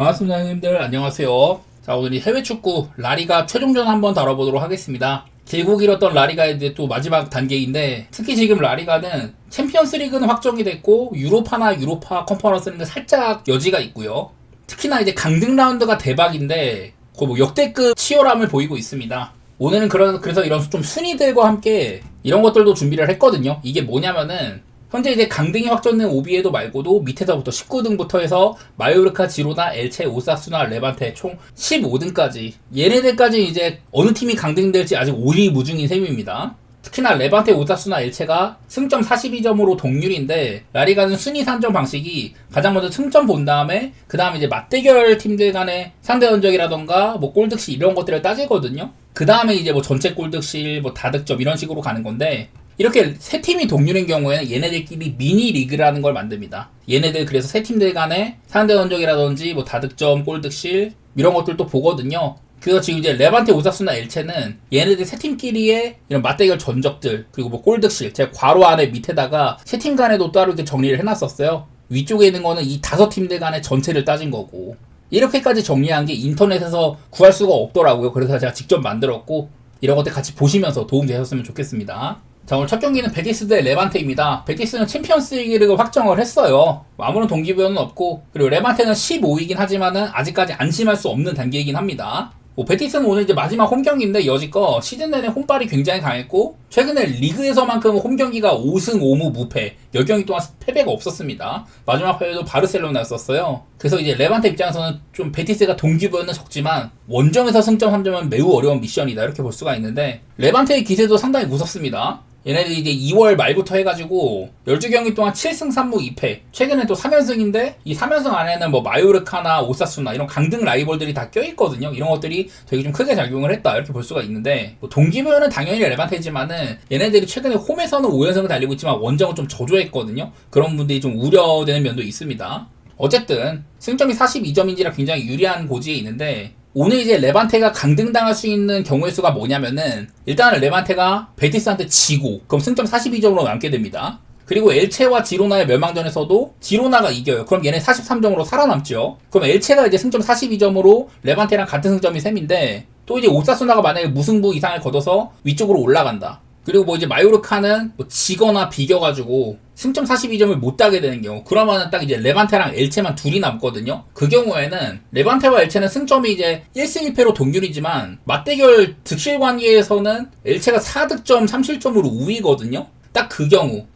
반갑습니다, 형님들. 안녕하세요. 자, 오늘 이 해외 축구 라리가 최종전 한번 다뤄보도록 하겠습니다. 길고 길었던 라리가의 이제 또 마지막 단계인데, 특히 지금 라리가는 챔피언스 리그는 확정이 됐고 유로파나 유로파 컨퍼런스는 살짝 여지가 있고요. 특히나 이제 강등 라운드가 대박인데 거의 뭐 역대급 치열함을 보이고 있습니다. 오늘은 그래서 이런 좀 순위들과 함께 이런 것들도 준비를 했거든요. 이게 뭐냐면은 현재 이제 강등이 확정된 오비에도 말고도 밑에서부터 19등부터 해서 마요르카, 지로나, 엘체, 오사수나, 레반테 총 15등까지 얘네들까지 이제 어느 팀이 강등될지 아직 오리무중인 셈입니다. 특히나 레반테, 오사수나, 엘체가 승점 42점으로 동률인데 라리가는 순위 산정 방식이 가장 먼저 승점 본 다음에 그 다음에 이제 맞대결 팀들 간의 상대 전적이라던가 뭐 골득실 이런 것들을 따지거든요. 그 다음에 이제 뭐 전체 골득실, 뭐 다득점 이런 식으로 가는 건데 이렇게 세 팀이 동률인 경우에는 얘네들끼리 미니 리그라는 걸 만듭니다. 얘네들 그래서 세 팀들 간의 상대 전적이라든지 뭐 다득점, 골득실 이런 것들도 보거든요. 그래서 지금 이제 레반테, 오사수나, 엘체는 얘네들 세 팀끼리의 이런 맞대결 전적들 그리고 뭐 골득실 제가 괄호 안에 밑에다가 세 팀 간에도 따로 이렇게 정리를 해놨었어요. 위쪽에 있는 거는 이 다섯 팀들 간의 전체를 따진 거고 이렇게까지 정리한 게 인터넷에서 구할 수가 없더라고요. 그래서 제가 직접 만들었고 이런 것들 같이 보시면서 도움 되셨으면 좋겠습니다. 자, 오늘 첫 경기는 베티스 대 레반테입니다. 베티스는 챔피언스 리그를 확정을 했어요. 아무런 동기부여는 없고 그리고 레반테는 15위긴 하지만은 아직까지 안심할 수 없는 단계이긴 합니다. 베티스는 오늘 이제 마지막 홈경기인데 여지껏 시즌 내내 홈발이 굉장히 강했고 최근에 리그에서만큼 홈경기가 5승 5무 무패 10경기 동안 패배가 없었습니다. 마지막 패배도 바르셀로나였었어요. 그래서 이제 레반테 입장에서는 좀 베티스가 동기부여는 적지만 원정에서 승점 3점은 매우 어려운 미션이다 이렇게 볼 수가 있는데 레반테의 기세도 상당히 무섭습니다. 얘네들이 이제 2월 말부터 해가지고 12경기 동안 7승 3무 2패 최근에 또 3연승인데 이 3연승 안에는 뭐 마요르카나 오사수나 이런 강등 라이벌들이 다 껴있거든요. 이런 것들이 되게 좀 크게 작용을 했다 이렇게 볼 수가 있는데 뭐 동기부여는 당연히 레반테지만은 얘네들이 최근에 홈에서는 5연승을 달리고 있지만 원정은 좀 저조했거든요. 그런 분들이 좀 우려되는 면도 있습니다. 어쨌든 승점이 42점인지라 굉장히 유리한 고지에 있는데 오늘 이제 레반테가 강등당할 수 있는 경우의 수가 뭐냐면은 일단은 레반테가 베티스한테 지고 그럼 승점 42점으로 남게 됩니다. 그리고 엘체와 지로나의 멸망전에서도 지로나가 이겨요. 그럼 얘네 43점으로 살아남죠. 그럼 엘체가 이제 승점 42점으로 레반테랑 같은 승점이 셈인데 또 이제 오사수나가 만약에 무승부 이상을 거둬서 위쪽으로 올라간다. 그리고 뭐 이제 마요르카는 뭐 지거나 비겨가지고 승점 42점을 못 따게 되는 경우 그러면은 딱 이제 레반테랑 엘체만 둘이 남거든요. 그 경우에는 레반테와 엘체는 승점이 이제 1승 1패로 동률이지만 맞대결 득실 관계에서는 엘체가 4득점 3실점으로 우위거든요. 딱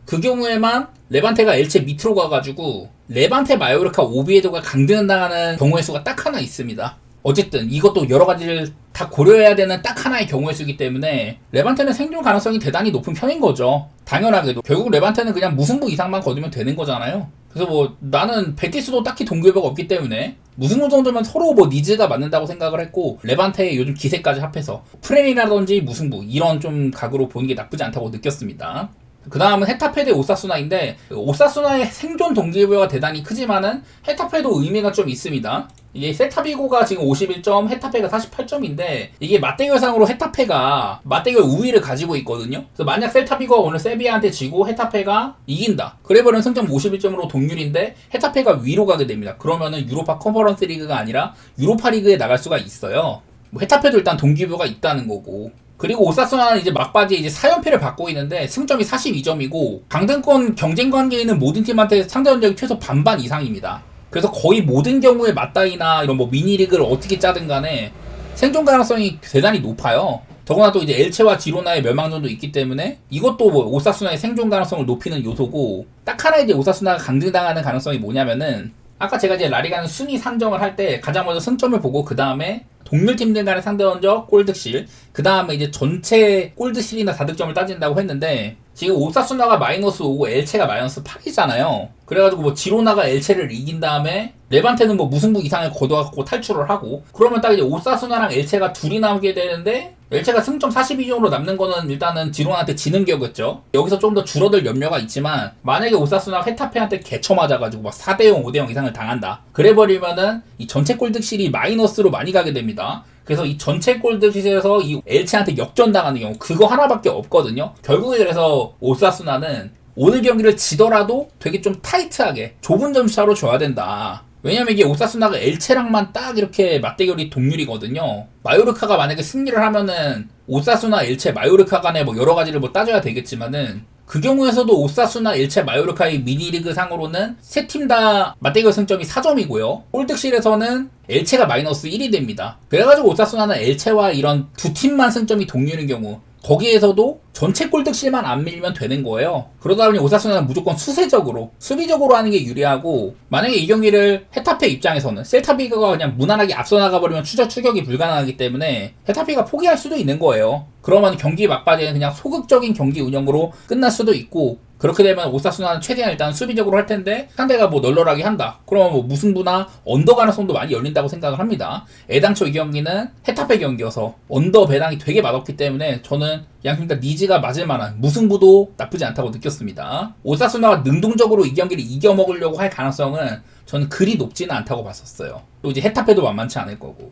그 경우에만 레반테가 엘체 밑으로 가가지고 레반테, 마요르카, 오비에도가 강등당하는 경우의 수가 딱 하나 있습니다. 어쨌든 이것도 여러 가지를 다 고려해야 되는 딱 하나의 경우의 수이기 때문에 레반테는 생존 가능성이 대단히 높은 편인 거죠. 당연하게도 결국 레반테는 그냥 무승부 이상만 거두면 되는 거잖아요. 그래서 뭐 나는 베티스도 딱히 동기부여가 없기 때문에 무승부 정도면 서로 뭐 니즈가 맞는다고 생각을 했고 레반테의 요즘 기세까지 합해서 프렌이라든지 무승부 이런 좀 각으로 보는 게 나쁘지 않다고 느꼈습니다. 그 다음은 헤타페 대 오사수나인데 오사수나의 생존 동기부여가 대단히 크지만은 헤타페도 의미가 좀 있습니다. 이게 셀타비고가 지금 51점, 헤타페가 48점인데 이게 맞대결상으로 헤타페가 맞대결 우위를 가지고 있거든요. 그래서 만약 셀타비고가 오늘 세비야한테 지고 헤타페가 이긴다. 그래버리면 승점 51점으로 동률인데 헤타페가 위로 가게 됩니다. 그러면은 유로파 컨퍼런스 리그가 아니라 유로파 리그에 나갈 수가 있어요. 뭐 헤타페도 일단 동기부여가 있다는 거고. 그리고 오사수나는 이제 막바지에 이제 4연패를 받고 있는데 승점이 42점이고 강등권 경쟁 관계에 있는 모든 팀한테 상대 전적이 최소 반반 이상입니다. 그래서 거의 모든 경우에 맞다이나 이런 뭐 미니리그를 어떻게 짜든 간에 생존 가능성이 대단히 높아요. 더구나 또 이제 엘체와 지로나의 멸망전도 있기 때문에 이것도 뭐 오사수나의 생존 가능성을 높이는 요소고 딱 하나 이제 오사수나가 강등당하는 가능성이 뭐냐면은 아까 제가 이제 라리가는 순위 산정을 할 때 가장 먼저 승점을 보고 그 다음에 동률팀들 간의 상대 전적 골득실 그 다음에 이제 전체 골드실이나 다득점을 따진다고 했는데 지금 오사수나가 마이너스 5고 엘체가 마이너스 8이잖아요. 그래가지고 뭐 지로나가 엘체를 이긴 다음에 레반테는 뭐 무승부 이상을 거둬갖고 탈출을 하고 그러면 딱 이제 오사수나랑 엘체가 둘이 남게 되는데 엘체가 승점 42점으로 남는 거는 일단은 지로나한테 지는 격이었죠. 여기서 좀 더 줄어들 염려가 있지만 만약에 오사수나가 헤타페한테 개쳐 맞아가지고 막 4대0, 5대0 이상을 당한다. 그래버리면은 이 전체 골득실이 마이너스로 많이 가게 됩니다. 그래서 이 전체 골드슛에서 이 엘체한테 역전당하는 경우 그거 하나밖에 없거든요. 결국에 그래서 오사수나는 오늘 경기를 지더라도 되게 좀 타이트하게 좁은 점수차로 줘야 된다. 왜냐면 이게 오사수나가 엘체랑만 딱 이렇게 맞대결이 동률이거든요. 마요르카가 만약에 승리를 하면은 오사수나, 엘체, 마요르카 간에 뭐 여러 가지를 뭐 따져야 되겠지만은 그 경우에서도 오사수나, 엘체, 마요르카의 미니리그 상으로는 세 팀 다 맞대결 승점이 4점이고요. 꼴득실에서는 엘체가 마이너스 1이 됩니다. 그래가지고 오사수나는 엘체와 이런 두 팀만 승점이 동률인 경우 거기에서도 전체 꼴득실만 안 밀면 되는 거예요. 그러다 보니 오사수나는 무조건 수세적으로, 수비적으로 하는 게 유리하고, 만약에 이 경기를 헤타페 입장에서는 셀타비가가 그냥 무난하게 앞서 나가버리면 추격이 불가능하기 때문에 헤타페가 포기할 수도 있는 거예요. 그러면 경기 막바지에는 그냥 소극적인 경기 운영으로 끝날 수도 있고, 그렇게 되면 오사수나는 최대한 일단 수비적으로 할 텐데 상대가 뭐 널널하게 한다. 그러면 뭐 무승부나 언더 가능성도 많이 열린다고 생각을 합니다. 애당초 이 경기는 헤타페 경기여서 언더 배당이 되게 맛없기 때문에 저는 양팀 다 니즈가 맞을 만한 무승부도 나쁘지 않다고 느꼈습니다. 오사수나가 능동적으로 이 경기를 이겨먹으려고 할 가능성은 저는 그리 높지는 않다고 봤었어요. 또 이제 헤타페도 만만치 않을 거고.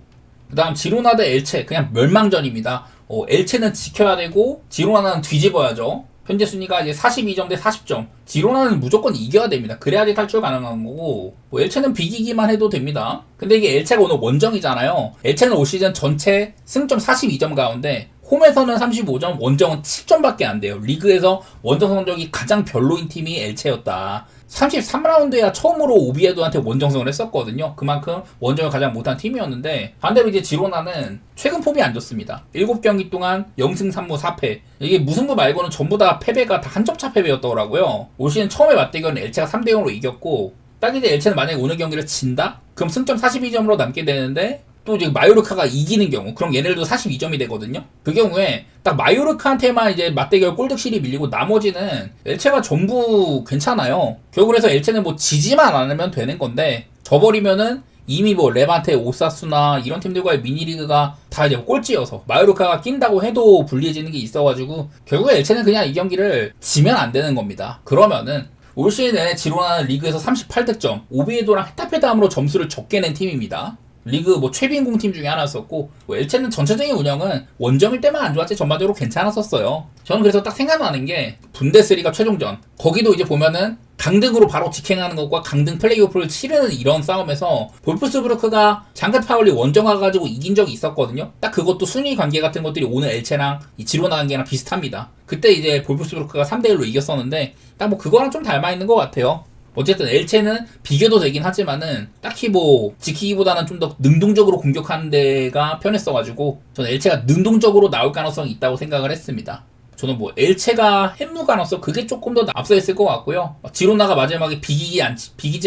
그 다음 지로나 대 엘체, 그냥 멸망전입니다. 엘체는 지켜야 되고 지로나는 뒤집어야죠. 현재 순위가 이제 42점 대 40점. 지로나는 무조건 이겨야 됩니다. 그래야지 탈출 가능한 거고, 뭐 엘체는 비기기만 해도 됩니다. 근데 이게 엘체가 오늘 원정이잖아요. 엘체는 올 시즌 전체 승점 42점 가운데 홈에서는 35점, 원정은 7점밖에 안 돼요. 리그에서 원정 성적이 가장 별로인 팀이 엘체였다. 33라운드에야 처음으로 오비에도한테 원정승을 했었거든요. 그만큼 원정을 가장 못한 팀이었는데, 반대로 이제 지로나는 최근 폼이 안 좋습니다. 7경기 동안 0승 3무 4패. 이게 무승부 말고는 전부 다 패배가 다 한 점차 패배였더라고요. 올 시즌 처음에 맞대결은 엘체가 3대0으로 이겼고, 딱 이제 엘체는 만약에 오늘 경기를 진다? 그럼 승점 42점으로 남게 되는데, 또 이제 마요르카가 이기는 경우, 그럼 얘네들도 42점이 되거든요. 그 경우에 딱 마요르카한테만 이제 맞대결 꼴득실이 밀리고 나머지는 엘체가 전부 괜찮아요. 결국 그래서 엘체는 뭐 지지만 않으면 되는 건데, 져버리면은 이미 뭐 레반테, 오사수나 이런 팀들과의 미니리그가 다 이제 꼴찌여서 마요르카가 낀다고 해도 불리해지는 게 있어가지고 결국에 엘체는 그냥 이 경기를 지면 안 되는 겁니다. 그러면은 올 시즌에 지로나는 리그에서 38득점, 오비에도랑 헤타페 다음으로 점수를 적게 낸 팀입니다. 리그 뭐 최빈공 팀 중에 하나였었고, 뭐 엘체는 전체적인 운영은 원정일 때만 안 좋았지 전반적으로 괜찮았었어요. 저는 그래서 딱 생각나는 게 분데스리가 최종전, 거기도 이제 보면은 강등으로 바로 직행하는 것과 강등 플레이오프를 치르는 이런 싸움에서 볼프스부르크가 장긋 파울리 원정 와가지고 이긴 적이 있었거든요. 딱 그것도 순위 관계 같은 것들이 오늘 엘체랑 이 지로나 관계랑 비슷합니다. 그때 이제 볼프스부르크가 3대1로 이겼었는데 딱 뭐 그거랑 좀 닮아있는 것 같아요. 어쨌든 엘체는 비교도 되긴 하지만은 딱히 뭐 지키기보다는 좀 더 능동적으로 공격하는 데가 편했어가지고 저는 엘체가 능동적으로 나올 가능성이 있다고 생각을 했습니다. 저는 뭐 엘체가 햄무 가능성 그게 조금 더 앞서 있을 것 같고요. 지로나가 마지막에 비기지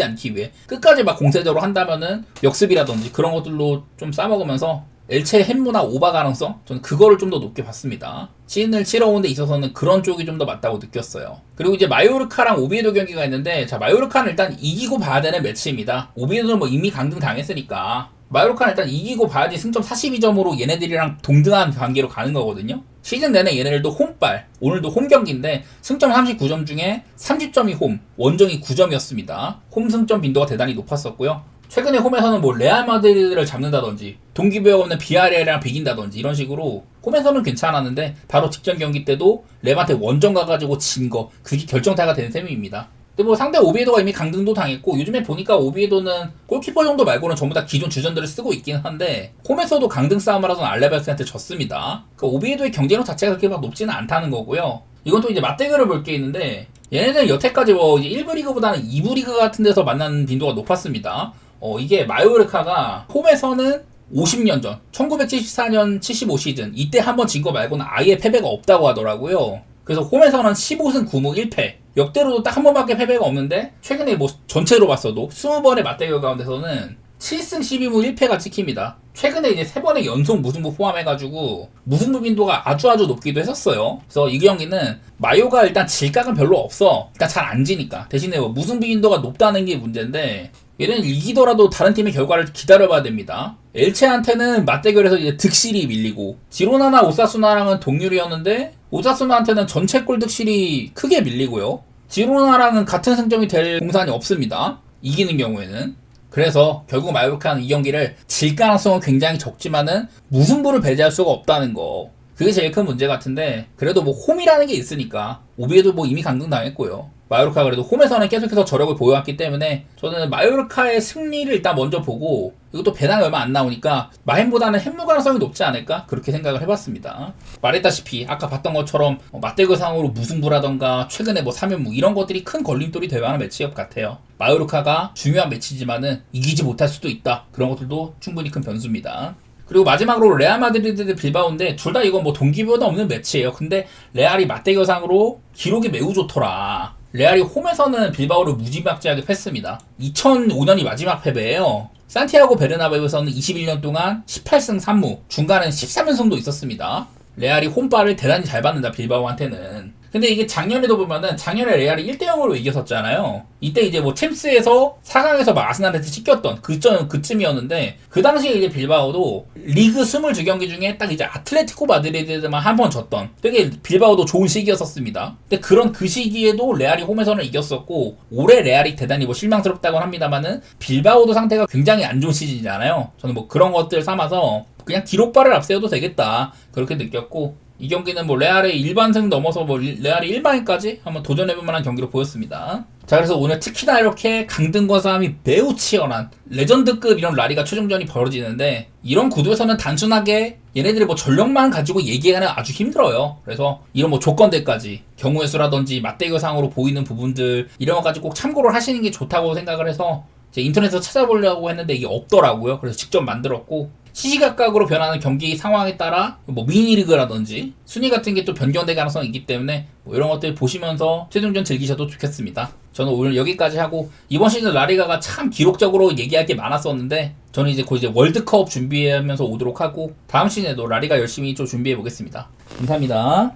않기 위해 끝까지 막 공세적으로 한다면은 역습이라든지 그런 것들로 좀 싸먹으면서 엘체 햄무나 오바 가능성? 저는 그거를 좀 더 높게 봤습니다. 시즌을 치러온 데 있어서는 그런 쪽이 좀 더 맞다고 느꼈어요. 그리고 이제 마요르카랑 오비에도 경기가 있는데, 자, 마요르카는 일단 이기고 봐야 되는 매치입니다. 오비에도는 뭐 이미 강등 당했으니까 마요르카는 일단 이기고 봐야지 승점 42점으로 얘네들이랑 동등한 관계로 가는 거거든요. 시즌 내내 얘네들도 홈발, 오늘도 홈 경기인데 승점 39점 중에 30점이 홈, 원정이 9점이었습니다. 홈 승점 빈도가 대단히 높았었고요. 최근에 홈에서는 뭐 레알 마드리드를 잡는다든지 동기부여가 없는 비아레알이랑 비긴다든지 이런 식으로 홈에서는 괜찮았는데 바로 직전 경기 때도 레반테 원정 가가지고 진 거 그게 결정타가 된 셈입니다. 근데 뭐 상대 오비에도가 이미 강등도 당했고 요즘에 보니까 오비에도는 골키퍼 정도 말고는 전부 다 기존 주전들을 쓰고 있긴 한데 홈에서도 강등 싸움을 하던 알레바스한테 졌습니다. 그 오비에도의 경쟁력 자체가 그렇게 막 높지는 않다는 거고요. 이건 또 이제 맞대결을 볼 게 있는데 얘네들은 여태까지 뭐 이제 1부 리그보다는 2부 리그 같은 데서 만나는 빈도가 높았습니다. 이게 마요르카가 홈에서는 50년 전 1974년 75 시즌 이때 한번 진 거 말고는 아예 패배가 없다고 하더라고요. 그래서 홈에서는 15승 9무 1패 역대로도 딱 한 번밖에 패배가 없는데 최근에 뭐 전체로 봤어도 20번의 맞대결 가운데서는 7승 12무 1패가 찍힙니다. 최근에 이제 3번의 연속 무승부 포함해가지고 무승부 빈도가 아주 높기도 했었어요. 그래서 이 경기는 마요가 일단 질각은 별로 없어. 일단 잘 안 지니까. 대신에 뭐 무승부 빈도가 높다는 게 문제인데 얘는 이기더라도 다른 팀의 결과를 기다려봐야 됩니다. 엘체한테는 맞대결에서 이제 득실이 밀리고 지로나나 오사수나랑은 동률이었는데 오사수나한테는 전체 골 득실이 크게 밀리고요. 지로나랑은 같은 승점이 될 공산이 없습니다. 이기는 경우에는. 그래서 결국 마요르카는 이 경기를 질 가능성은 굉장히 적지만은 무승부를 배제할 수가 없다는 거. 그게 제일 큰 문제 같은데 그래도 뭐 홈이라는 게 있으니까 오비에도 뭐 이미 강등 당했고요. 마요르카 그래도 홈에서는 계속해서 저력을 보여왔기 때문에 저는 마요르카의 승리를 일단 먼저 보고, 이것도 배당이 얼마 안 나오니까 마햄보다는 햄무 가능성이 높지 않을까 그렇게 생각을 해봤습니다. 말했다시피 아까 봤던 것처럼 맞대결상으로 무승부라던가 최근에 뭐 3연무 이런 것들이 큰 걸림돌이 될 만한 매치업 같아요. 마요르카가 중요한 매치지만은 이기지 못할 수도 있다, 그런 것들도 충분히 큰 변수입니다. 그리고 마지막으로 레알 마드리드 대 빌바오인데 둘 다 이건 뭐 동기부여도 없는 매치예요. 근데 레알이 맞대결상으로 기록이 매우 좋더라. 레알이 홈에서는 빌바오를 무지막지하게 팼습니다. 2005년이 마지막 패배예요. 산티아고 베르나베우에서는 21년 동안 18승 3무, 중간엔 13연승도 있었습니다. 레알이 홈발을 대단히 잘 받는다, 빌바오한테는. 근데 이게 작년에도 보면은 작년에 레알이 1대0으로 이겼었잖아요. 이때 이제 뭐 챔스에서 4강에서 막 아스날한테 찍혔던 그쯤이었는데, 그 당시에 이제 빌바오도 리그 22경기 중에 딱 이제 아틀레티코 마드리드만 한 번 졌던, 되게 빌바오도 좋은 시기였었습니다. 근데 그런 그 시기에도 레알이 홈에서는 이겼었고, 올해 레알이 대단히 뭐 실망스럽다고 합니다만은 빌바오도 상태가 굉장히 안 좋은 시즌이잖아요. 저는 뭐 그런 것들 삼아서 그냥 기록발을 앞세워도 되겠다 그렇게 느꼈고, 이 경기는 뭐 레알의 일반승 넘어서 뭐 레알이 일반인까지 한번 도전해볼 만한 경기로 보였습니다. 자, 그래서 오늘 특히나 이렇게 강등권 싸움이 매우 치열한 레전드급 이런 라리가 최종전이 벌어지는데, 이런 구도에서는 단순하게 얘네들이 뭐 전력만 가지고 얘기하기는 아주 힘들어요. 그래서 이런 뭐 조건들까지, 경우의 수라든지 맞대결상으로 보이는 부분들, 이런 거 가지고 꼭 참고를 하시는 게 좋다고 생각을 해서 제 인터넷에서 찾아보려고 했는데 이게 없더라고요. 그래서 직접 만들었고, 시시각각으로 변하는 경기 상황에 따라 뭐 미니리그라든지 순위 같은 게 또 변경될 가능성이 있기 때문에 뭐 이런 것들 보시면서 최종전 즐기셔도 좋겠습니다. 저는 오늘 여기까지 하고, 이번 시즌 라리가가 참 기록적으로 얘기할 게 많았었는데 저는 이제 곧 이제 월드컵 준비하면서 오도록 하고, 다음 시즌에도 라리가 열심히 좀 준비해 보겠습니다. 감사합니다.